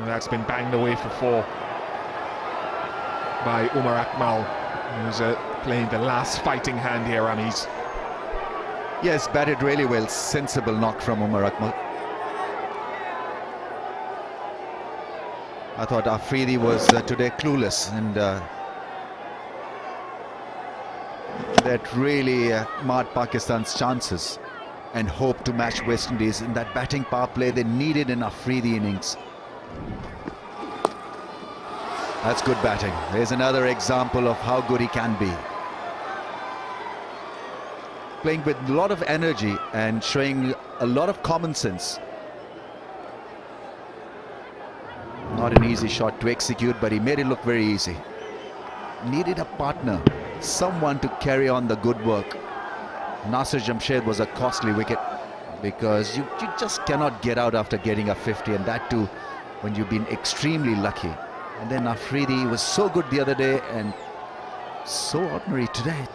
And that's been banged away for 4 by Umar Akmal, who's playing the last fighting hand here, Ramis. Yes, batted really well. Sensible knock from Umar Akmal. I thought Afridi was today clueless, and that really marred Pakistan's chances and hope to match West Indies in that batting power play. They needed an Afridi innings. That's good batting. There's another example of how good he can be. Playing with a lot of energy and showing a lot of common sense. Not an easy shot to execute, but he made it look very easy. Needed a partner, someone to carry on the good work. Nasir Jamshed was a costly wicket, because you just cannot get out after getting a 50, and that too when you've been extremely lucky. And then Afridi was so good the other day and so ordinary today.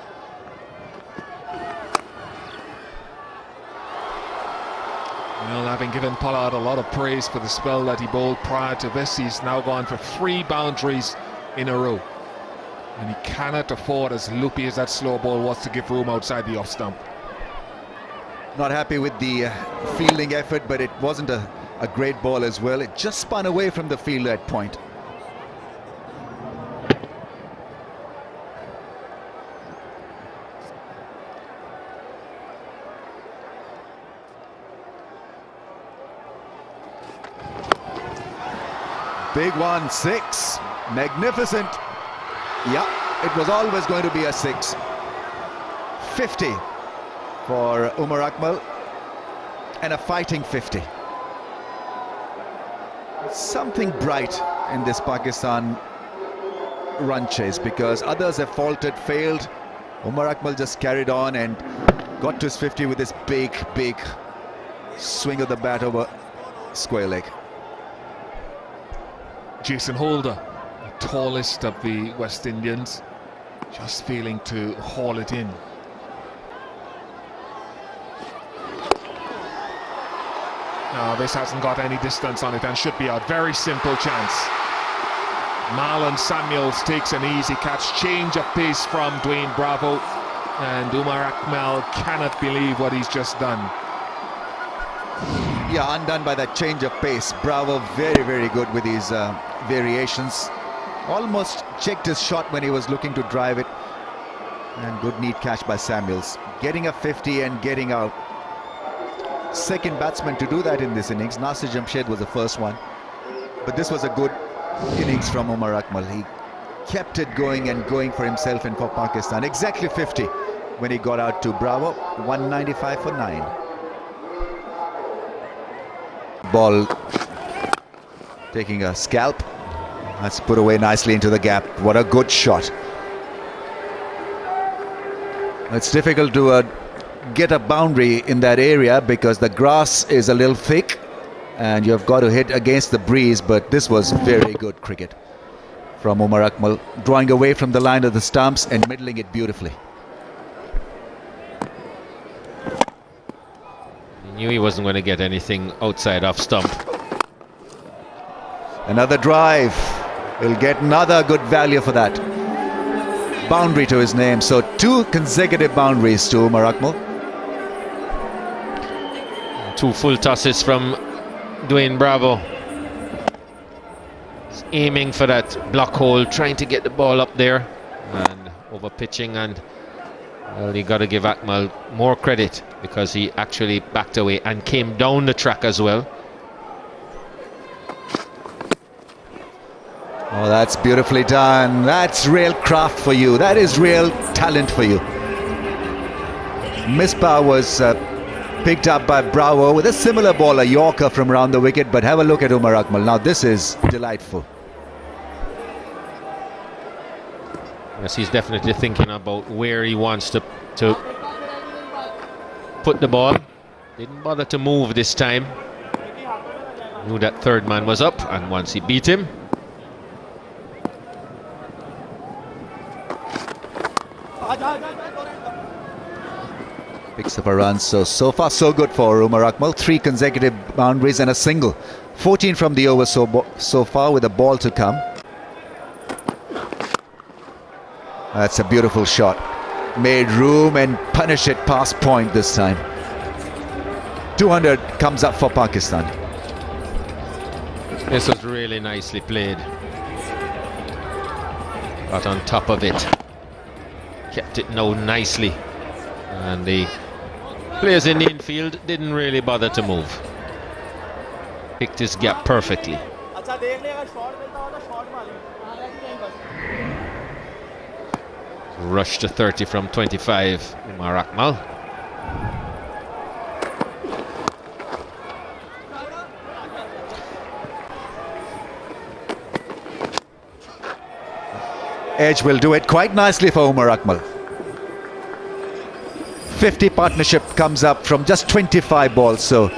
Well, having given Pollard a lot of praise for the spell that he bowled prior to this, he's now gone for 3 boundaries in a row. And he cannot afford, as loopy as that slow ball was, to give room outside the off stump. Not happy with the fielding effort, but it wasn't a great ball as well. It just spun away from the fielder at point. Big one, 6. Magnificent. Yeah, it was always going to be a 6. 50 for Umar Akmal, and a fighting 50. Something bright in this Pakistan run chase, because others have faltered, failed. Umar Akmal just carried on and got to his 50 with this big swing of the bat over square leg. Jason Holder, the tallest of the West Indians, just failing to haul it in. No, this hasn't got any distance on it and should be a very simple chance. Marlon Samuels takes an easy catch, change of pace from Dwayne Bravo, and Umar Akmal cannot believe what he's just done. Yeah, undone by that change of pace. Bravo very good with his variations. Almost checked his shot when he was looking to drive it. And good neat catch by Samuels. Getting a 50 and getting out. Second batsman to do that in this innings. Nasir Jamshed was the first one. But this was a good innings from Umar Akmal. He kept it going and going for himself and for Pakistan. Exactly 50 when he got out to Bravo. 195 for 9. Ball taking a scalp. That's put away nicely into the gap. What a good shot. It's difficult to get a boundary in that area because the grass is a little thick and you've got to hit against the breeze, but this was very good cricket from Umar Akmal, drawing away from the line of the stumps and middling it beautifully. Knew he wasn't going to get anything outside off stump. Another drive. He'll get another good value for that. Boundary to his name. So 2 consecutive boundaries to Umar Akmal. 2 full tosses from Dwayne Bravo. He's aiming for that block hole, trying to get the ball up there and over pitching, and well, you got to give Akmal more credit because he actually backed away and came down the track as well. Oh, that's beautifully done. That's real craft for you. That is real talent for you. Misbah was picked up by Bravo with a similar ball, a Yorker from around the wicket, but have a look at Umar Akmal. Now this is delightful. Yes, he's definitely thinking about where he wants to put the ball. Didn't bother to move this time. Knew that third man was up, and once he beat him, picks up a run. So far so good for Umar Akmal. 3 consecutive boundaries and a single 14 from the over so far with a ball to come. That's a beautiful shot. Made room and punished it past point this time. 200 comes up for Pakistan. This was really nicely played. Got on top of it. Kept it now nicely. And the players in the infield didn't really bother to move. Picked his gap perfectly. Rush to 30 from 25, Umar Akmal. Edge will do it quite nicely for Umar Akmal. 50 partnership comes up from just 25 balls, so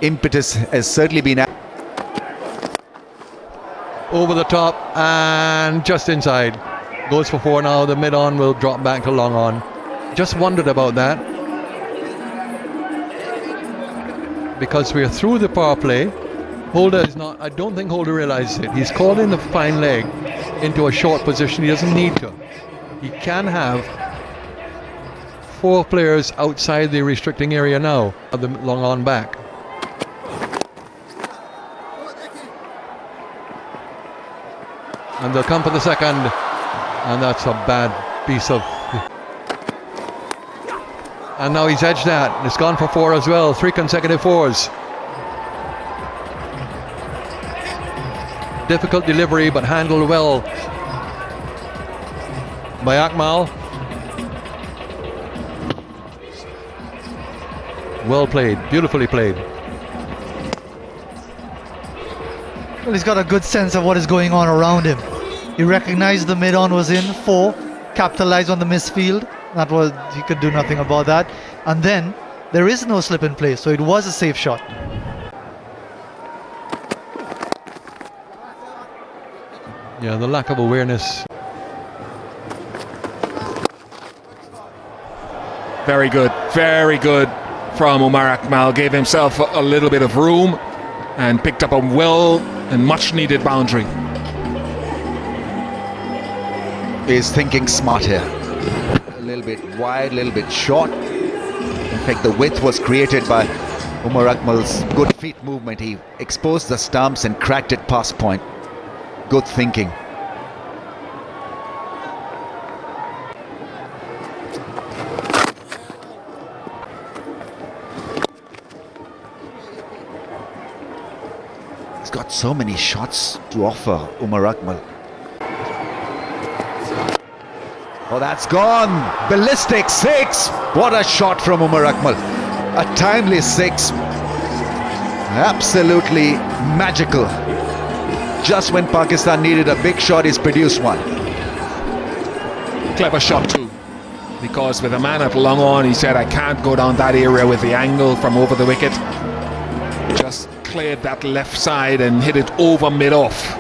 impetus has certainly been over the top and just inside. Goes for 4 now. The mid-on will drop back to long on. Just wondered about that, because we're through the power play. Holder is not, I don't think Holder realizes it. He's called in the fine leg into a short position. He doesn't need to. He can have 4 players outside the restricting area now, the long on back. And they'll come for the second, and that's a bad piece of... And now he's edged that. It's gone for 4 as well. 3 consecutive 4s. Difficult delivery, but handled well by Akmal. Well played, beautifully played. Well, he's got a good sense of what is going on around him. He recognized the mid-on was in 4, capitalized on the misfield. That was, he could do nothing about that. And then there is no slip in play, so it was a safe shot. Yeah, the lack of awareness. Very good from Umar Akmal. Gave himself a little bit of room and picked up a well and much needed boundary. Is thinking smart here. A little bit wide, a little bit short. In fact, the width was created by Umar Akmal's good feet movement. He exposed the stumps and cracked it past point. Good thinking. He's got so many shots to offer, Umar Akmal. Oh, that's gone. Ballistic 6. What a shot from Umar Akmal. A timely 6. Absolutely magical. Just when Pakistan needed a big shot, he's produced one. Clever shot too, because with a man at long on, he said, I can't go down that area with the angle from over the wicket. Just cleared that left side and hit it over mid-off.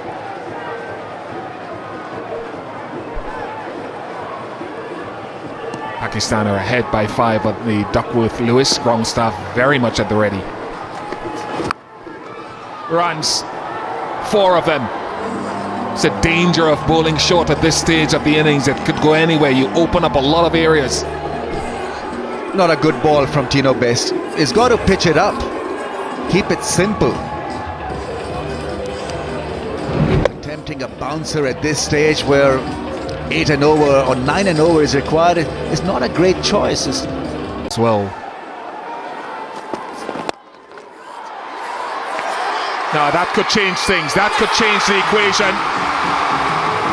Pakistan are ahead by 5 at the Duckworth-Lewis. Grongstaff very much at the ready. Runs. 4 of them. It's a danger of bowling short at this stage of the innings. It could go anywhere. You open up a lot of areas. Not a good ball from Tino Best. He's got to pitch it up. Keep it simple. Attempting a bouncer at this stage where 8 and over or 9 and over is required is not a great choice as well. Now that could change things. That could change the equation.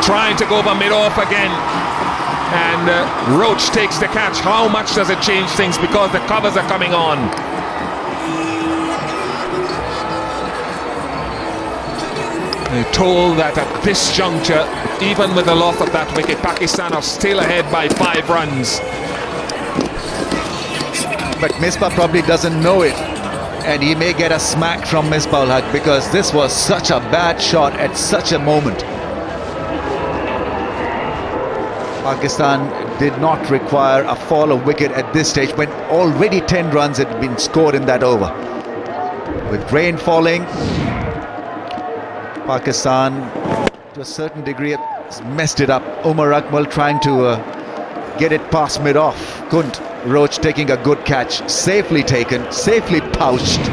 Trying to go over mid-off again. And Roach takes the catch. How much does it change things because the covers are coming on? They're told that at this juncture, even with the loss of that wicket, Pakistan are still ahead by 5 runs. But Misbah probably doesn't know it. And he may get a smack from Misbah-ul-Haq because this was such a bad shot at such a moment. Pakistan did not require a fall of wicket at this stage when already 10 runs had been scored in that over. with rain falling. Pakistan, to a certain degree, has messed it up. Umar Akmal trying to get it past mid-off. Couldn't. Roach taking a good catch. Safely taken, safely pouched.